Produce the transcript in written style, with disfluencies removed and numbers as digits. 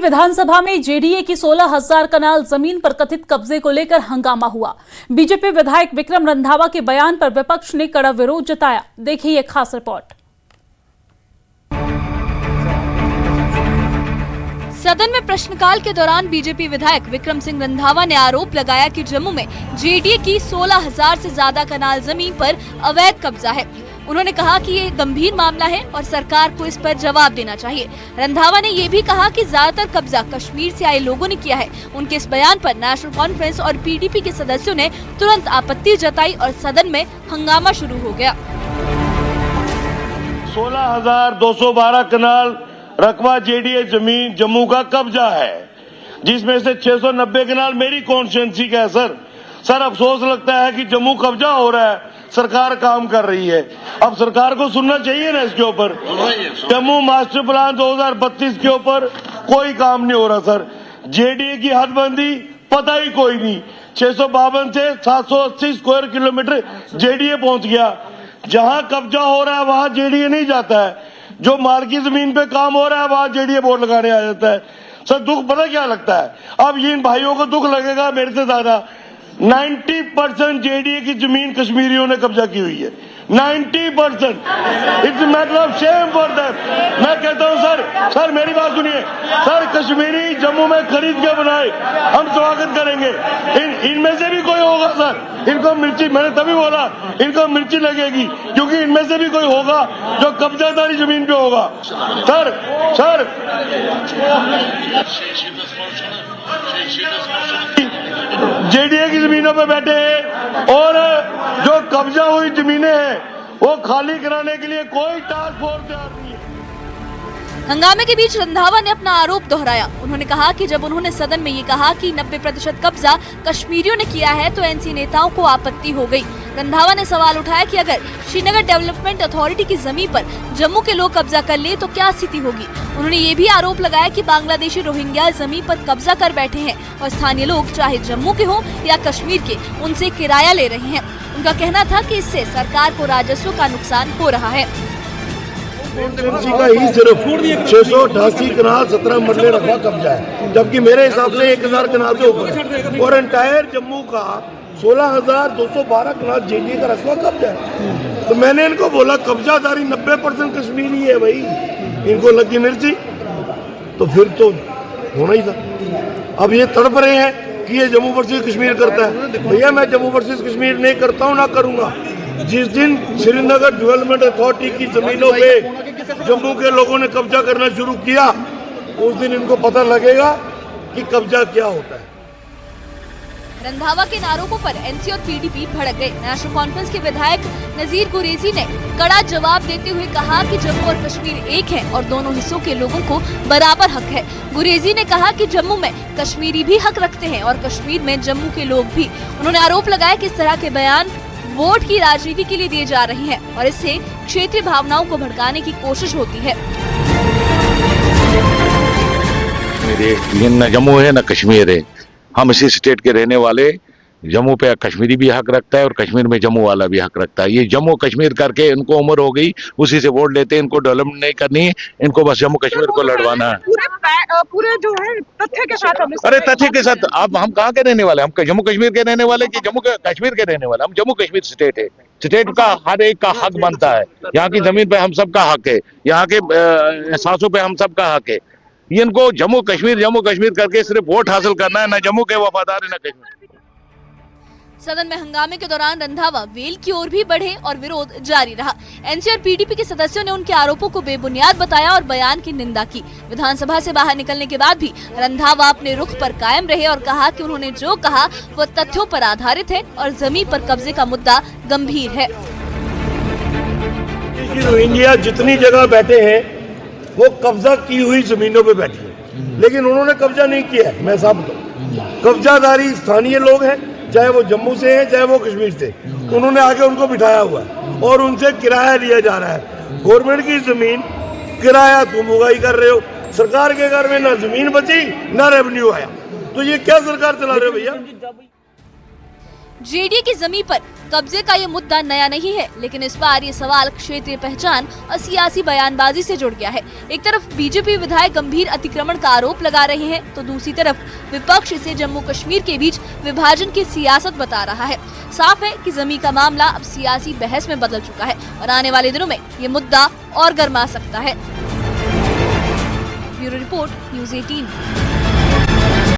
विधानसभा में जेडीए की 16,000 कनाल जमीन पर कथित कब्जे को लेकर हंगामा हुआ। बीजेपी विधायक विक्रम रंधावा के बयान पर विपक्ष ने कड़ा विरोध जताया। देखिए ये खास रिपोर्ट। सदन में प्रश्नकाल के दौरान बीजेपी विधायक विक्रम सिंह रंधावा ने आरोप लगाया कि जम्मू में जेडीए की 16,000 से ज्यादा कनाल जमीन पर अवैध कब्जा है। उन्होंने कहा कि ये गंभीर मामला है और सरकार को इस पर जवाब देना चाहिए। रंधावा ने ये भी कहा कि ज्यादातर कब्जा कश्मीर से आए लोगों ने किया है। उनके इस बयान पर नेशनल कॉन्फ्रेंस और पीडीपी के सदस्यों ने तुरंत आपत्ति जताई और सदन में हंगामा शुरू हो गया। 16,212 कनाल रकबा जेडीए जमीन जम्मू का कब्जा है, जिसमें से 690 कनाल मेरी कॉन्स्टिट्यूंसी का है। सर अफसोस लगता है कि जम्मू कब्जा हो रहा है, सरकार काम कर रही है। अब सरकार को सुनना चाहिए ना इसके ऊपर। जम्मू मास्टर प्लान 2032 के ऊपर कोई काम नहीं हो रहा सर। जेडीए की हदबंदी पता ही कोई नहीं। 652 से 780 स्क्वायर किलोमीटर जेडीए पहुंच गया। जहां कब्जा हो रहा है वहां जेडीए नहीं जाता है। जो मालकी जमीन पे काम हो रहा है वहां जेडीए बोर्ड लगाने आ जाता है। सर दुख पता क्या लगता है, अब इन भाइयों को दुख लगेगा मेरे से ज्यादा। 90% जेडीए की जमीन कश्मीरियों ने कब्जा की हुई है। 90%। It's matter of shame for them. मैं कहता हूं सर मेरी बात सुनिए। सर कश्मीरी जम्मू में खरीद के बनाए, हम स्वागत करेंगे। इनमें से भी कोई होगा सर, इनको मिर्ची, मैंने तभी बोला इनको मिर्ची लगेगी, क्योंकि इनमें से भी कोई होगा जो कब्जादारी जमीन पे होगा। सर जेडीए की जमीनों पे बैठे हैं और जो कब्जा हुई जमीनें हैं वो खाली कराने के लिए कोई टास्क फोर्स तैयार नहीं है। हंगामे के बीच रंधावा ने अपना आरोप दोहराया। उन्होंने कहा कि जब उन्होंने सदन में ये कहा कि 90% कब्जा कश्मीरियों ने किया है तो एनसी नेताओं को आपत्ति हो गई। रंधावा ने सवाल उठाया कि अगर श्रीनगर डेवलपमेंट अथॉरिटी की जमीन पर जम्मू के लोग कब्जा कर ले तो क्या स्थिति होगी। उन्होंने ये भी आरोप लगाया कि बांग्लादेशी रोहिंग्या जमीन पर कब्जा कर बैठे हैं और स्थानीय लोग चाहे जम्मू के हों या कश्मीर के उनसे किराया ले रहे हैं। उनका कहना था कि इससे सरकार को राजस्व का नुकसान हो रहा है। का ही सिर्फ 688 कनाल 17 मरले रकबा कब्जा है, जबकि मेरे हिसाब से 1000 कनाल से ऊपर है और एंटायर जम्मू का 16,212 कनाल जेडीए का रकबा कब्जा है। तो मैंने इनको बोला कब्जादारी 90% कश्मीरी है भाई, इनको लगी मिर्ची, तो फिर तो होना ही था। अब ये तड़प रहे हैं कि ये जम्मू वर्सेस कश्मीर करता है। भैया मैं जम्मू वर्सेस कश्मीर नहीं करता हूँ, ना करूँगा। जिस दिन श्रीनगर डेवलपमेंट अथॉरिटी की जमीनों पे जम्मू के लोगों ने कब्जा करना शुरू किया, उस दिन इनको पता लगेगा कि कब्जा क्या होता है। रंधावा के आरोपों पर एनसी और पीडीपी भड़क गए। नेशनल कॉन्फ्रेंस के विधायक नजीर गुरेजी ने कड़ा जवाब देते हुए कहा कि जम्मू और कश्मीर एक है और दोनों हिस्सों के लोगों को बराबर हक है। गुरेजी ने कहा कि जम्मू में कश्मीरी भी हक रखते हैं और कश्मीर में जम्मू के लोग भी। उन्होंने आरोप लगाया कि इस तरह के बयान वोट की राजनीति के लिए दिए जा रहे हैं और इससे क्षेत्रीय भावनाओं को भड़काने की कोशिश होती है। न जम्मू है न कश्मीर है, हम इसी स्टेट के रहने वाले। जम्मू पे कश्मीरी भी हक रखता है और कश्मीर में जम्मू वाला भी हक रखता है। ये जम्मू कश्मीर करके इनको उम्र हो गई, उसी से वोट लेते हैं। इनको डेवलपमेंट नहीं करनी है, इनको बस जम्मू कश्मीर को लड़वाना है। पूरे जो है तथ्य के साथ। अरे तथ्य के साथ अब हम कहाँ के रहने वाले? हम जम्मू कश्मीर के रहने वाले कि जम्मू कश्मीर के रहने वाले? हम जम्मू कश्मीर स्टेट है। स्टेट का हर एक का हक बनता है। यहाँ की जमीन पे हम सबका हक है, यहाँ के एहसासों पे हम सबका हक है। इनको जम्मू कश्मीर करके सिर्फ वोट हासिल करना है, न जम्मू के वफादार है न कश्मीर। सदन में हंगामे के दौरान रंधावा वेल की ओर भी बढ़े और विरोध जारी रहा। एनसी और पीडीपी के सदस्यों ने उनके आरोपों को बेबुनियाद बताया और बयान की निंदा की। विधानसभा से बाहर निकलने के बाद भी रंधावा अपने रुख पर कायम रहे और कहा कि उन्होंने जो कहा वो तथ्यों पर आधारित है और जमीन पर कब्जे का मुद्दा गंभीर है। रोहिंग्या जितनी जगह बैठे हैं वो कब्जा की हुई जमीनों पे बैठे हैं, लेकिन उन्होंने कब्जा नहीं किया है। मैं साफ बताऊं, कब्जादारी स्थानीय लोग हैं, चाहे वो जम्मू से हैं चाहे वो कश्मीर से। उन्होंने आके उनको बिठाया हुआ है और उनसे किराया लिया जा रहा है। गवर्नमेंट की जमीन किराया तुम उगाही कर रहे हो। सरकार के घर में ना जमीन बची ना रेवेन्यू आया, तो ये क्या सरकार चला रहे हो भैया? जेडीए की जमीन पर कब्जे का ये मुद्दा नया नहीं है, लेकिन इस बार ये सवाल क्षेत्रीय पहचान और सियासी बयानबाजी से जुड़ गया है। एक तरफ बीजेपी विधायक गंभीर अतिक्रमण का आरोप लगा रहे हैं, तो दूसरी तरफ विपक्ष इसे जम्मू कश्मीर के बीच विभाजन की सियासत बता रहा है। साफ है कि जमीन का मामला अब सियासी बहस में बदल चुका है और आने वाले दिनों में ये मुद्दा और गर्मा सकता है। Bureau report, news 18।